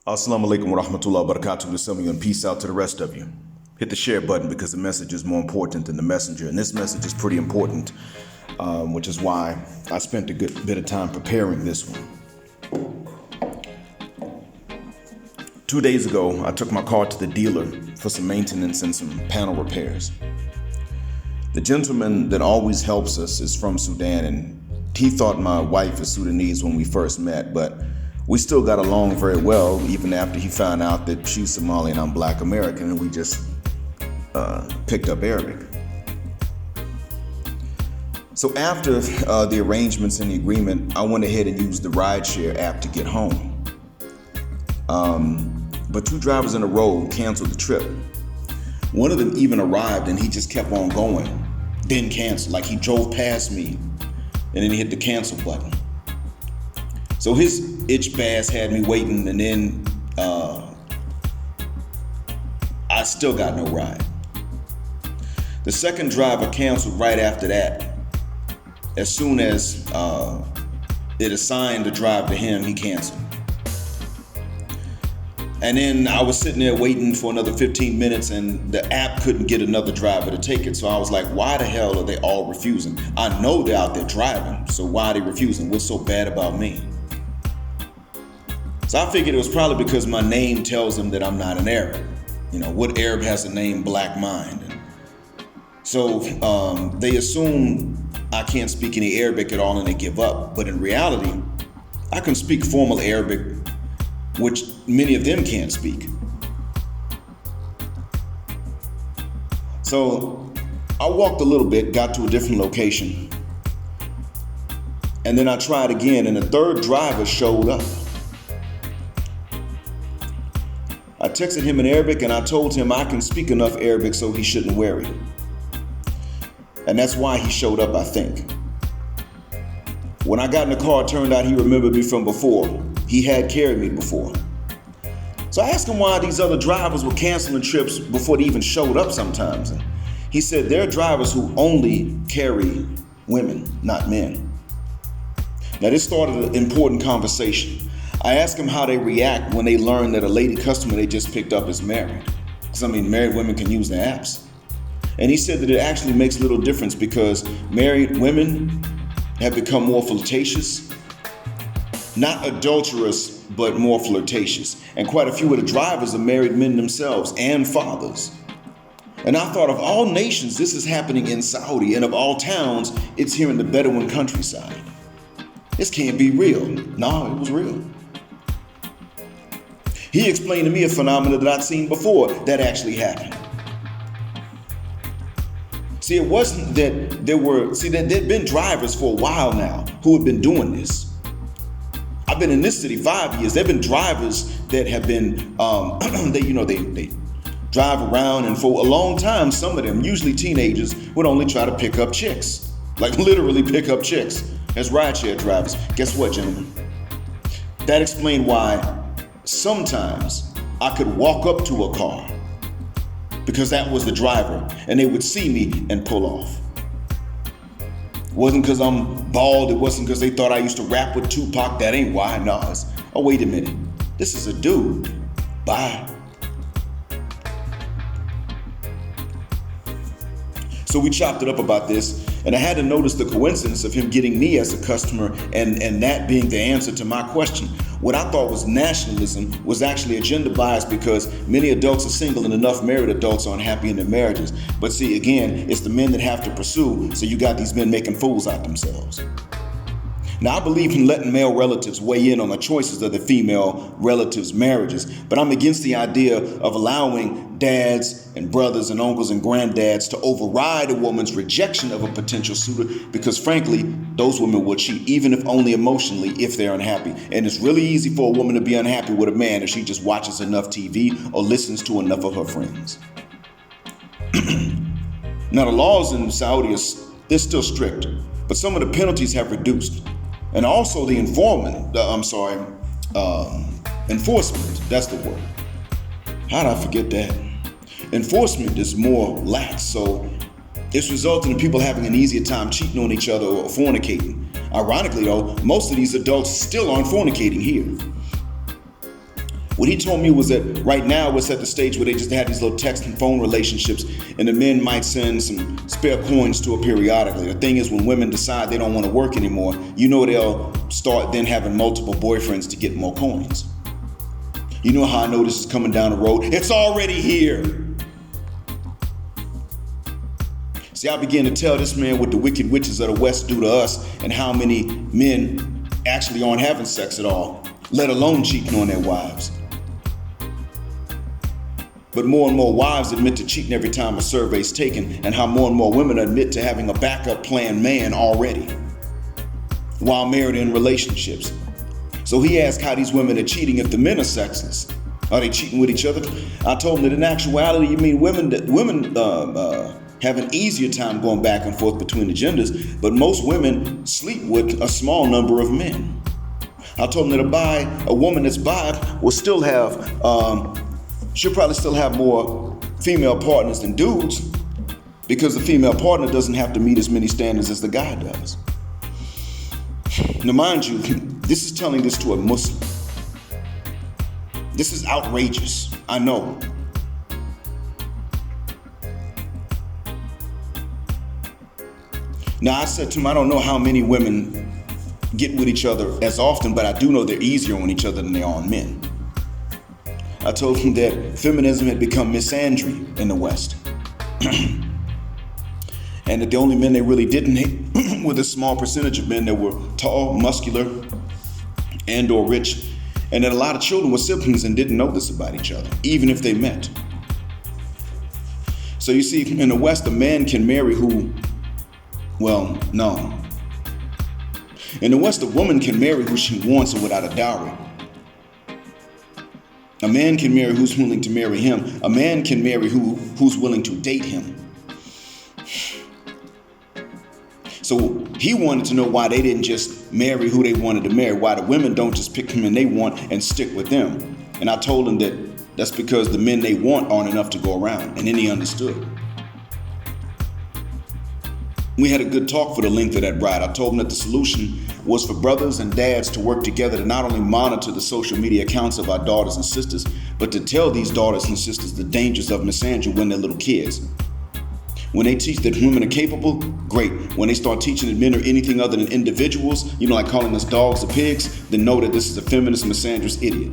Assalamu alaikum wa rahmatullahi wa barakatuh to some of you, and peace out to the rest of you. Hit the share button because the message is more important than the messenger. And this message is pretty important, which is why I spent a good bit of time preparing this one. 2 days ago, I took my car to the dealer for some maintenance and some panel repairs. The gentleman that always helps us is from Sudan, and he thought my wife was Sudanese when we first met, but we still got along very well, even after he found out that she's Somali and I'm Black American, and we just picked up Arabic. So after the arrangements and the agreement, I went ahead and used the rideshare app to get home. But 2 drivers in a row canceled the trip. One of them even arrived and he just kept on going, didn't cancel. Like he drove past me and then he hit the cancel button. So his itch bass had me waiting, and then I still got no ride. The second driver canceled right after that. As soon as it assigned the drive to him, he canceled. And then I was sitting there waiting for another 15 minutes and the app couldn't get another driver to take it. So I was like, why the hell are they all refusing? I know they're out there driving, so why are they refusing? What's so bad about me? So I figured it was probably because my name tells them that I'm not an Arab. You know, what Arab has the name Black Mind? And so they assume I can't speak any Arabic at all and they give up. But in reality, I can speak formal Arabic, which many of them can't speak. So I walked a little bit, got to a different location, and then I tried again, and the third driver showed up. I texted him in Arabic and I told him I can speak enough Arabic so he shouldn't worry. And that's why he showed up, I think. When I got in the car, it turned out he remembered me from before. He had carried me before. So I asked him why these other drivers were canceling trips before they even showed up sometimes. And he said they're drivers who only carry women, not men. Now this started an important conversation. I asked him how they react when they learn that a lady customer they just picked up is married. Because I mean, married women can use the apps. And he said that it actually makes little difference because married women have become more flirtatious. Not adulterous, but more flirtatious. And quite a few of the drivers are married men themselves and fathers. And I thought of all nations, this is happening in Saudi, and of all towns, it's here in the Bedouin countryside. This can't be real. No, it was real. He explained to me a phenomenon that I'd seen before that actually happened. See, it wasn't that there'd been drivers for a while now who had been doing this. I've been in this city 5 years. There've been drivers that have been, they drive around, and for a long time, some of them, usually teenagers, would only try to pick up chicks. Like literally pick up chicks as rideshare drivers. Guess what, gentlemen? That explained why sometimes I could walk up to a car because that was the driver and they would see me and pull off. It wasn't because I'm bald. It wasn't because they thought I used to rap with Tupac. That ain't why. No, it's, oh, wait a minute. This is a dude. Bye. So we chopped it up about this, and I had to notice the coincidence of him getting me as a customer and that being the answer to my question. What I thought was nationalism was actually a gender bias because many adults are single and enough married adults are unhappy in their marriages. But see, again, it's the men that have to pursue, so you got these men making fools out themselves. Now, I believe in letting male relatives weigh in on the choices of the female relatives' marriages, but I'm against the idea of allowing dads and brothers and uncles and granddads to override a woman's rejection of a potential suitor because, frankly, those women will cheat, even if only emotionally, if they're unhappy. And it's really easy for a woman to be unhappy with a man if she just watches enough TV or listens to enough of her friends. Now, the laws in Saudi, they're still strict, but some of the penalties have reduced. And also the enforcement, that's the word. How did I forget that? Enforcement is more lax, so it's resulting in people having an easier time cheating on each other or fornicating. Ironically though, most of these adults still aren't fornicating here. What he told me was that right now it's at the stage where they just had these little text and phone relationships, and the men might send some spare coins to her periodically. The thing is, when women decide they don't want to work anymore, they'll start then having multiple boyfriends to get more coins. You know how I know this is coming down the road? It's already here. See, I began to tell this man what the wicked witches of the West do to us and how many men actually aren't having sex at all, let alone cheating on their wives. But more and more wives admit to cheating every time a survey's taken, and how more and more women admit to having a backup plan man already while married in relationships. So he asked how these women are cheating if the men are sexless. Are they cheating with each other? I told him that in actuality, you mean women have an easier time going back and forth between the genders, but most women sleep with a small number of men. I told him that a woman that's bi will still have, she'll probably still have more female partners than dudes, because the female partner doesn't have to meet as many standards as the guy does. Now, mind you, this is telling this to a Muslim. This is outrageous, I know. Now, I said to him, I don't know how many women get with each other as often, but I do know they're easier on each other than they are on men. I told him that feminism had become misandry in the West. And that the only men they really didn't hate were the small percentage of men that were tall, muscular, and or rich, and that a lot of children were siblings and didn't know this about each other, even if they met. So you see, in the West, a man can marry no. In the West, a woman can marry who she wants and without a dowry. A man can marry who's willing to marry him. A man can marry who's willing to date him. So he wanted to know why they didn't just marry who they wanted to marry, why the women don't just pick the men they want and stick with them. And I told him that that's because the men they want aren't enough to go around, and then he understood. We had a good talk for the length of that ride. I told him that the solution was for brothers and dads to work together to not only monitor the social media accounts of our daughters and sisters, but to tell these daughters and sisters the dangers of misandry when they're little kids. When they teach that women are capable, great. When they start teaching that men are anything other than individuals, like calling us dogs or pigs, then know that this is a feminist misandrist idiot.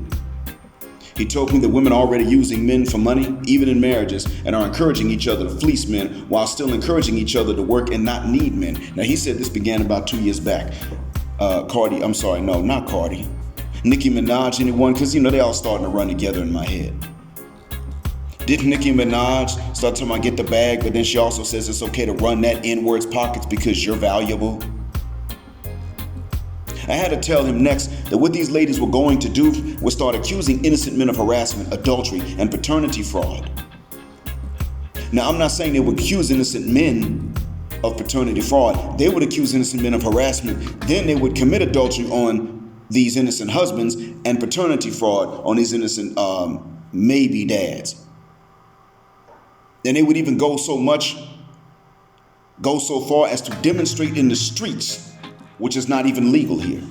He told me that women are already using men for money, even in marriages, and are encouraging each other to fleece men while still encouraging each other to work and not need men. Now, he said this began about 2 years back. Nicki Minaj, anyone? Because, they all starting to run together in my head. Didn't Nicki Minaj start talking about get the bag, but then she also says it's okay to run that N-word's pockets because you're valuable? I had to tell him next that what these ladies were going to do was start accusing innocent men of harassment, adultery, and paternity fraud. Now, I'm not saying they would accuse innocent men of paternity fraud. They would accuse innocent men of harassment. Then they would commit adultery on these innocent husbands and paternity fraud on these innocent maybe dads. And they would even go so far as to demonstrate in the streets, which is not even legal here.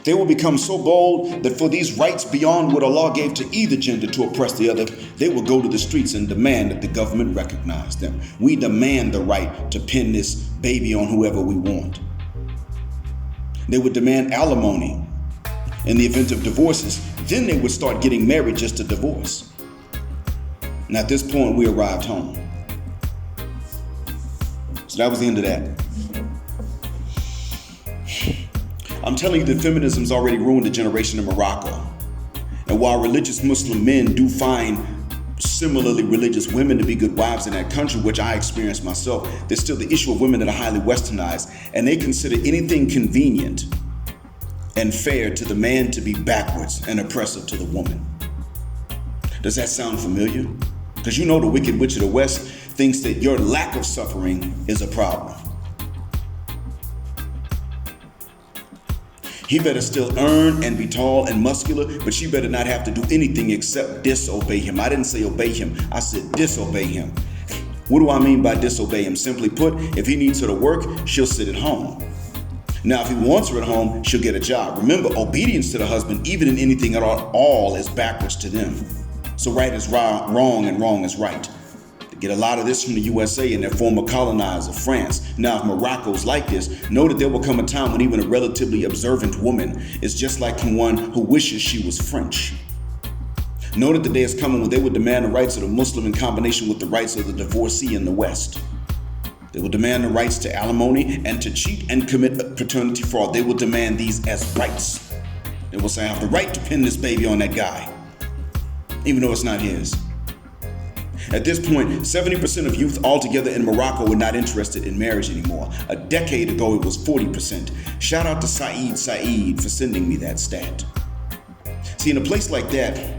They will become so bold that for these rights beyond what Allah gave to either gender to oppress the other, they will go to the streets and demand that the government recognize them. We demand the right to pin this baby on whoever we want. They would demand alimony in the event of divorces. Then they would start getting married just to divorce. And at this point, we arrived home. So that was the end of that. I'm telling you that feminism's already ruined a generation in Morocco. And while religious Muslim men do find similarly religious women to be good wives in that country, which I experienced myself, there's still the issue of women that are highly westernized, and they consider anything convenient and fair to the man to be backwards and oppressive to the woman. Does that sound familiar? Because the Wicked Witch of the West thinks that your lack of suffering is a problem. He better still earn and be tall and muscular, but she better not have to do anything except disobey him. I didn't say obey him. I said disobey him. What do I mean by disobey him? Simply put, if he needs her to work, she'll sit at home. Now, if he wants her at home, she'll get a job. Remember, obedience to the husband, even in anything at all, is backwards to them. So right is wrong and wrong is right. They get a lot of this from the USA and their former colonizer, France. Now, if Morocco's like this, know that there will come a time when even a relatively observant woman is just like one who wishes she was French. Know that the day is coming when they will demand the rights of the Muslim in combination with the rights of the divorcee in the West. They will demand the rights to alimony and to cheat and commit paternity fraud. They will demand these as rights. They will say, I have the right to pin this baby on that guy, even though it's not his. At this point, 70% of youth altogether in Morocco were not interested in marriage anymore. A decade ago, it was 40%. Shout out to Saeed for sending me that stat. See, in a place like that,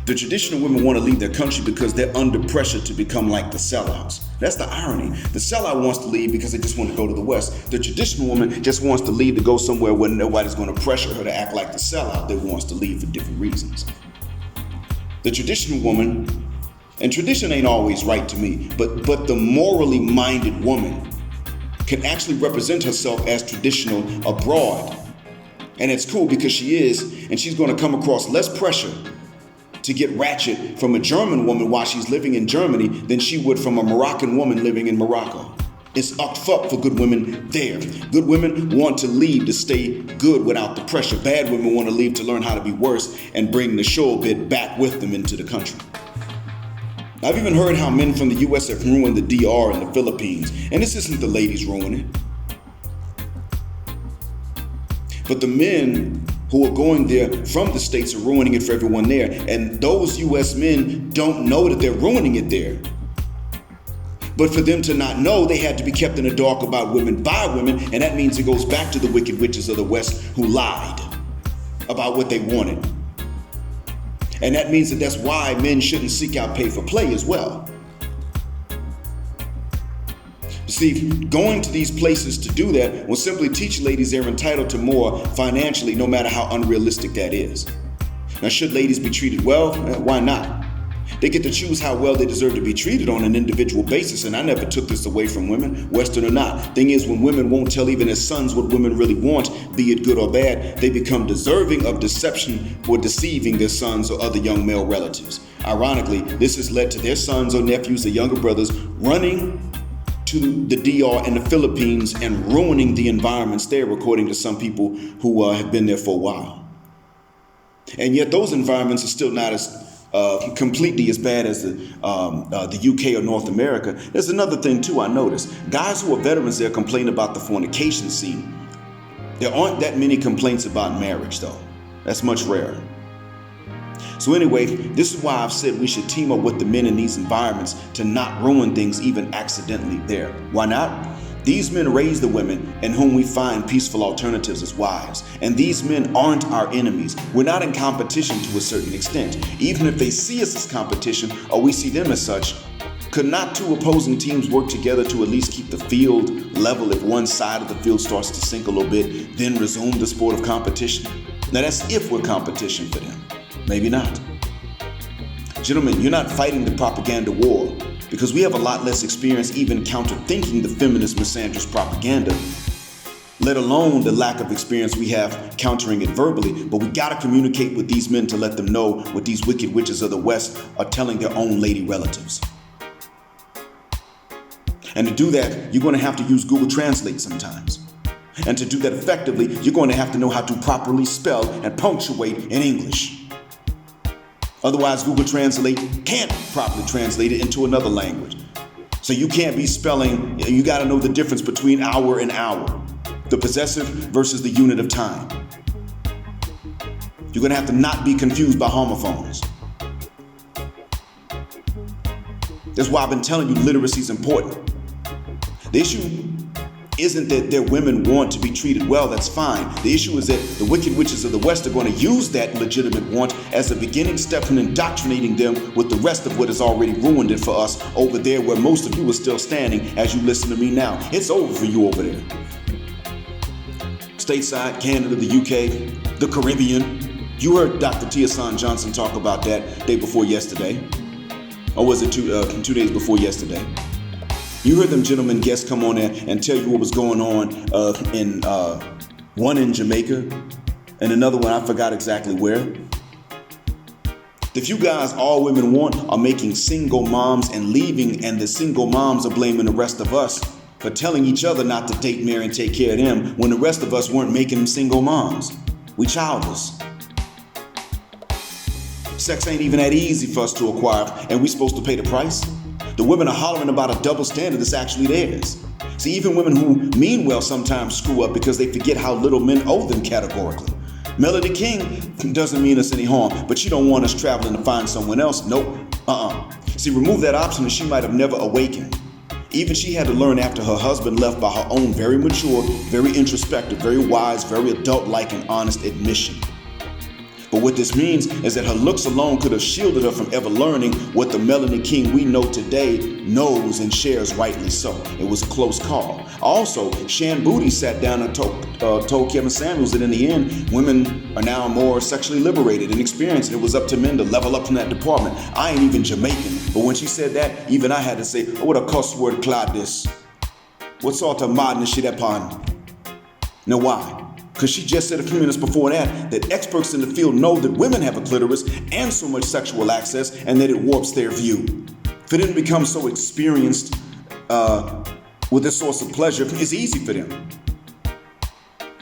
the traditional women want to leave their country because they're under pressure to become like the sellouts. That's the irony. The sellout wants to leave because they just want to go to the West. The traditional woman just wants to leave to go somewhere where nobody's going to pressure her to act like the sellout that wants to leave for different reasons. The traditional woman, and tradition ain't always right to me, but the morally minded woman can actually represent herself as traditional abroad. And it's cool because she is, and she's going to come across less pressure to get ratchet from a German woman while she's living in Germany than she would from a Moroccan woman living in Morocco. It's up for good women there. Good women want to leave to stay good without the pressure. Bad women want to leave to learn how to be worse and bring the show bit back with them into the country. I've even heard how men from the US have ruined the DR and the Philippines, and this isn't the ladies ruining it. But the men who are going there from the States are ruining it for everyone there. And those US men don't know that they're ruining it there. But for them to not know, they had to be kept in the dark about women by women. And that means it goes back to the wicked witches of the West who lied about what they wanted. And that means that that's why men shouldn't seek out pay for play as well. See, going to these places to do that will simply teach ladies they're entitled to more financially, no matter how unrealistic that is. Now, should ladies be treated well? Why not? They get to choose how well they deserve to be treated on an individual basis, and I never took this away from women, Western or not. Thing is, when women won't tell even their sons what women really want, be it good or bad, they become deserving of deception for deceiving their sons or other young male relatives. Ironically, this has led to their sons or nephews or younger brothers running to the DR and the Philippines and ruining the environments there, according to some people who have been there for a while. And yet those environments are still not as completely as bad as the UK or North America. There's another thing too I noticed. Guys who are veterans there complain about the fornication scene. There aren't that many complaints about marriage though. That's much rarer. So anyway, this is why I've said we should team up with the men in these environments to not ruin things even accidentally there. Why not? These men raise the women in whom we find peaceful alternatives as wives. And these men aren't our enemies. We're not in competition to a certain extent. Even if they see us as competition or we see them as such, could not two opposing teams work together to at least keep the field level if one side of the field starts to sink a little bit, then resume the sport of competition? Now that's if we're competition for them. Maybe not. Gentlemen, you're not fighting the propaganda war because we have a lot less experience even counter-thinking the feminist misandrist propaganda, let alone the lack of experience we have countering it verbally. But we got to communicate with these men to let them know what these wicked witches of the West are telling their own lady relatives. And to do that, you're going to have to use Google Translate sometimes. And to do that effectively, you're going to have to know how to properly spell and punctuate in English. Otherwise, Google Translate can't properly translate it into another language. So you can't be spelling, you got to know the difference between hour and hour, the possessive versus the unit of time. You're going to have to not be confused by homophones. That's why I've been telling you literacy is important. The issue isn't that their women want to be treated well, that's fine. The issue is that the wicked witches of the West are going to use that legitimate want as a beginning step in indoctrinating them with the rest of what has already ruined it for us over there where most of you are still standing as you listen to me now. It's over for you over there. Stateside, Canada, the UK, the Caribbean. You heard Dr. Tiasan Johnson talk about that day before yesterday. Or was it two days before yesterday? You heard them gentlemen guests come on there and tell you what was going on in one in Jamaica and another one, I forgot exactly where. The few guys all women want are making single moms and leaving, and the single moms are blaming the rest of us for telling each other not to date, marry, and take care of them when the rest of us weren't making them single moms. We childless. Sex ain't even that easy for us to acquire, and we supposed to pay the price? The women are hollering about a double standard that's actually theirs. See, even women who mean well sometimes screw up because they forget how little men owe them categorically. Melody King doesn't mean us any harm, but she don't want us traveling to find someone else. Nope. See, remove that option and she might have never awakened. Even she had to learn after her husband left by her own very mature, very introspective, very wise, very adult-like and honest admission. But what this means is that her looks alone could have shielded her from ever learning what the Melanie King we know today knows and shares rightly so. It was a close call. Also, Shan Boody sat down and told Kevin Samuels that in the end, women are now more sexually liberated and experienced, and it was up to men to level up in that department. I ain't even Jamaican, but when she said that, even I had to say, oh, what a cuss word clod this. What sort of madness shit upon? Now why? Because she just said a few minutes before that experts in the field know that women have a clitoris and so much sexual access, and that it warps their view. For them to become so experienced with this source of pleasure, it's easy for them.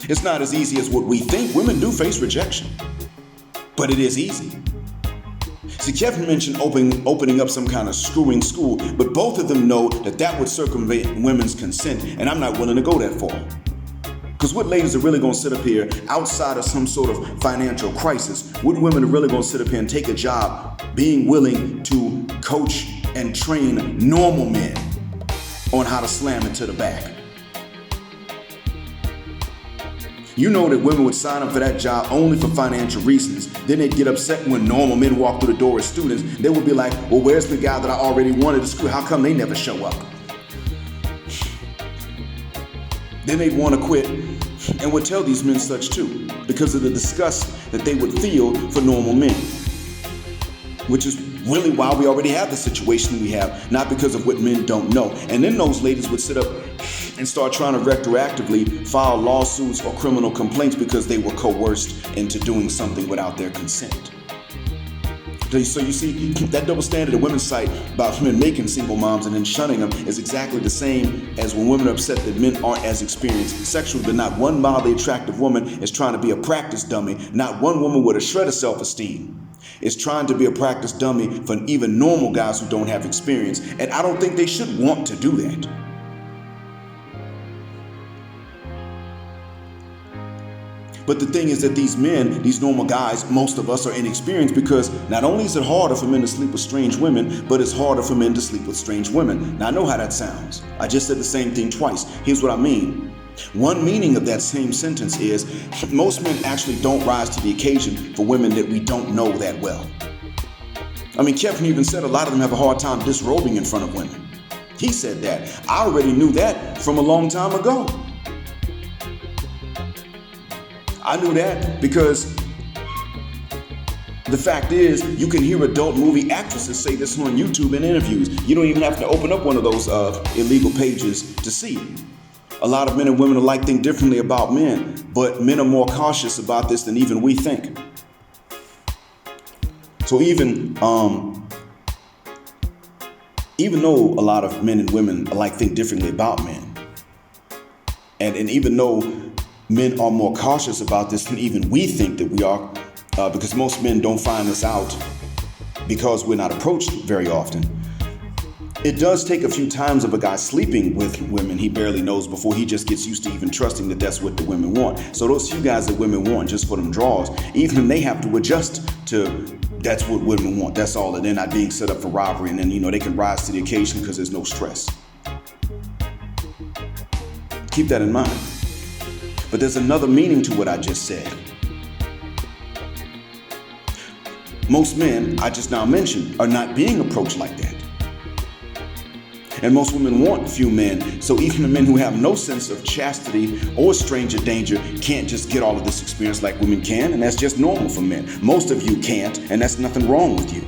It's not as easy as what we think. Women do face rejection, but it is easy. See, Kevin mentioned opening up some kind of screwing school, but both of them know that would circumvent women's consent, and I'm not willing to go that far. Because what ladies are really going to sit up here outside of some sort of financial crisis? What women are really going to sit up here and take a job being willing to coach and train normal men on how to slam it to the back? You know that women would sign up for that job only for financial reasons. Then they'd get upset when normal men walk through the door as students. They would be like, well, where's the guy that I already wanted to screw? How come they never show up? Then they'd want to quit and would tell these men such too, because of the disgust that they would feel for normal men. Which is really why we already have the situation we have, not because of what men don't know. And then those ladies would sit up and start trying to retroactively file lawsuits or criminal complaints because they were coerced into doing something without their consent. So you see, that double standard that women cite about men making single moms and then shunning them is exactly the same as when women are upset that men aren't as experienced sexually. But not one mildly attractive woman is trying to be a practice dummy. Not one woman with a shred of self-esteem is trying to be a practice dummy for even normal guys who don't have experience. And I don't think they should want to do that. But the thing is that these men, these normal guys, most of us are inexperienced because not only is it harder for men to sleep with strange women, but it's harder for men to sleep with strange women. Now I know how that sounds. I just said the same thing twice. Here's what I mean. One meaning of that same sentence is most men actually don't rise to the occasion for women that we don't know that well. I mean, Kevin even said a lot of them have a hard time disrobing in front of women. He said that. I already knew that from a long time ago. I knew that because the fact is, you can hear adult movie actresses say this on YouTube in interviews. You don't even have to open up one of those illegal pages to see it. A lot of men and women alike think differently about men, but men are more cautious about this than even we think. So even though a lot of men and women alike think differently about men, and even though men are more cautious about this than even we think that we are, because most men don't find this out because we're not approached very often. It does take a few times of a guy sleeping with women he barely knows before he just gets used to even trusting that that's what the women want. So those few guys that women want just for them draws, even they have to adjust to that's what women want. That's all, and they're not being set up for robbery, and then they can rise to the occasion because there's no stress. Keep that in mind. But there's another meaning to what I just said. Most men, I just now mentioned, are not being approached like that. And most women want few men, so even the men who have no sense of chastity or stranger danger can't just get all of this experience like women can, and that's just normal for men. Most of you can't, and that's nothing wrong with you.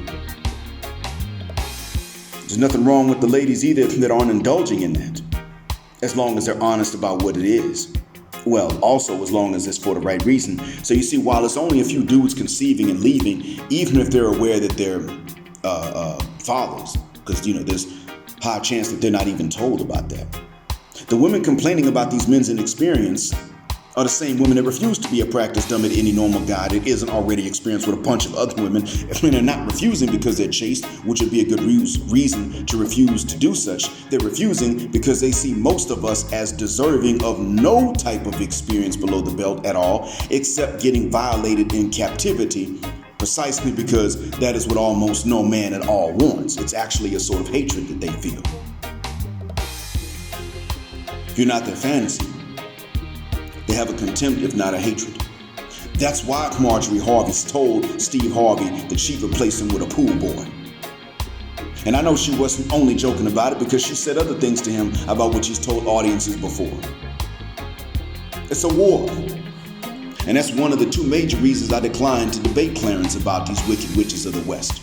There's nothing wrong with the ladies either that aren't indulging in that, as long as they're honest about what it is. Well, also as long as it's for the right reason. So you see, while it's only a few dudes conceiving and leaving, even if they're aware that they're fathers, because, there's high chance that they're not even told about that. The women complaining about these men's inexperience are the same women that refuse to be a practice dumb at any normal guy that isn't already experienced with a bunch of other women. If men are not refusing because they're chaste, which would be a good reason to refuse to do such, they're refusing because they see most of us as deserving of no type of experience below the belt at all, except getting violated in captivity, precisely because that is what almost no man at all wants. It's actually a sort of hatred that they feel. If you're not their fantasy, they have a contempt, if not a hatred. That's why Marjorie Harvey told Steve Harvey that she'd replace him with a pool boy. And I know she wasn't only joking about it, because she said other things to him about what she's told audiences before. It's a war. And that's one of the two major reasons I declined to debate Clarence about these wicked witches of the West.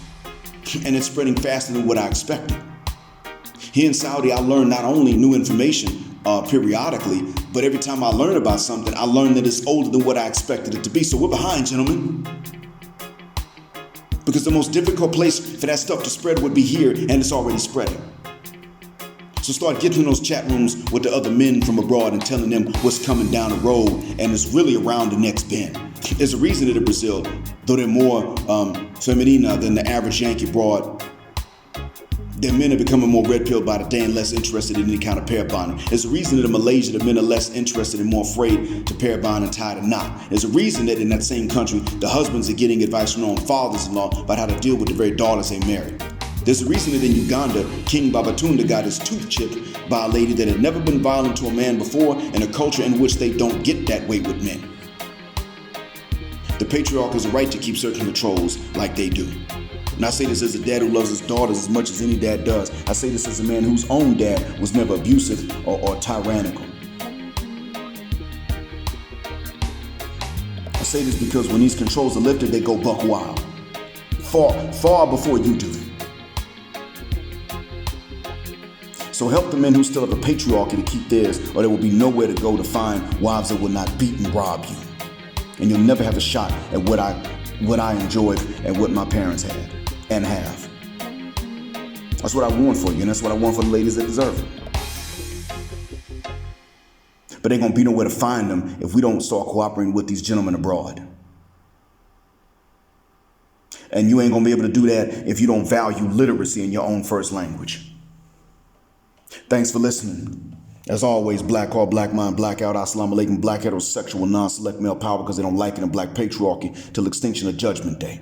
And it's spreading faster than what I expected. Here in Saudi, I learned not only new information periodically, but every time I learn about something, I learn that it's older than what I expected it to be. So we're behind, gentlemen. Because the most difficult place for that stuff to spread would be here, and it's already spreading. So start getting in those chat rooms with the other men from abroad and telling them what's coming down the road, and it's really around the next bend. There's a reason that in Brazil, though they're more feminina than the average Yankee broad, their men are becoming more red-pilled by the day and less interested in any kind of pair bonding. There's a reason that in Malaysia, the men are less interested and more afraid to pair bond and tie the knot. There's a reason that in that same country, the husbands are getting advice from their own fathers-in-law about how to deal with the very daughters they married. There's a reason that in Uganda, King Babatunda got his tooth chipped by a lady that had never been violent to a man before, in a culture in which they don't get that way with men. The patriarch has a right to keep searching the trolls like they do. And I say this as a dad who loves his daughters as much as any dad does. I say this as a man whose own dad was never abusive or tyrannical. I say this because when these controls are lifted, they go buck wild. Far before you do. So help the men who still have a patriarchy to keep theirs, or there will be nowhere to go to find wives that will not beat and rob you. And you'll never have a shot at what I enjoyed and what my parents had and have. That's what I want for you, and that's what I want for the ladies that deserve it. But ain't gonna be nowhere to find them if we don't start cooperating with these gentlemen abroad. And you ain't gonna be able to do that if you don't value literacy in your own first language. Thanks for listening. As always, black heart, black mind, blackout, assalamu alaikum, black heterosexual, non-select male power because they don't like it in black patriarchy till extinction of judgment day.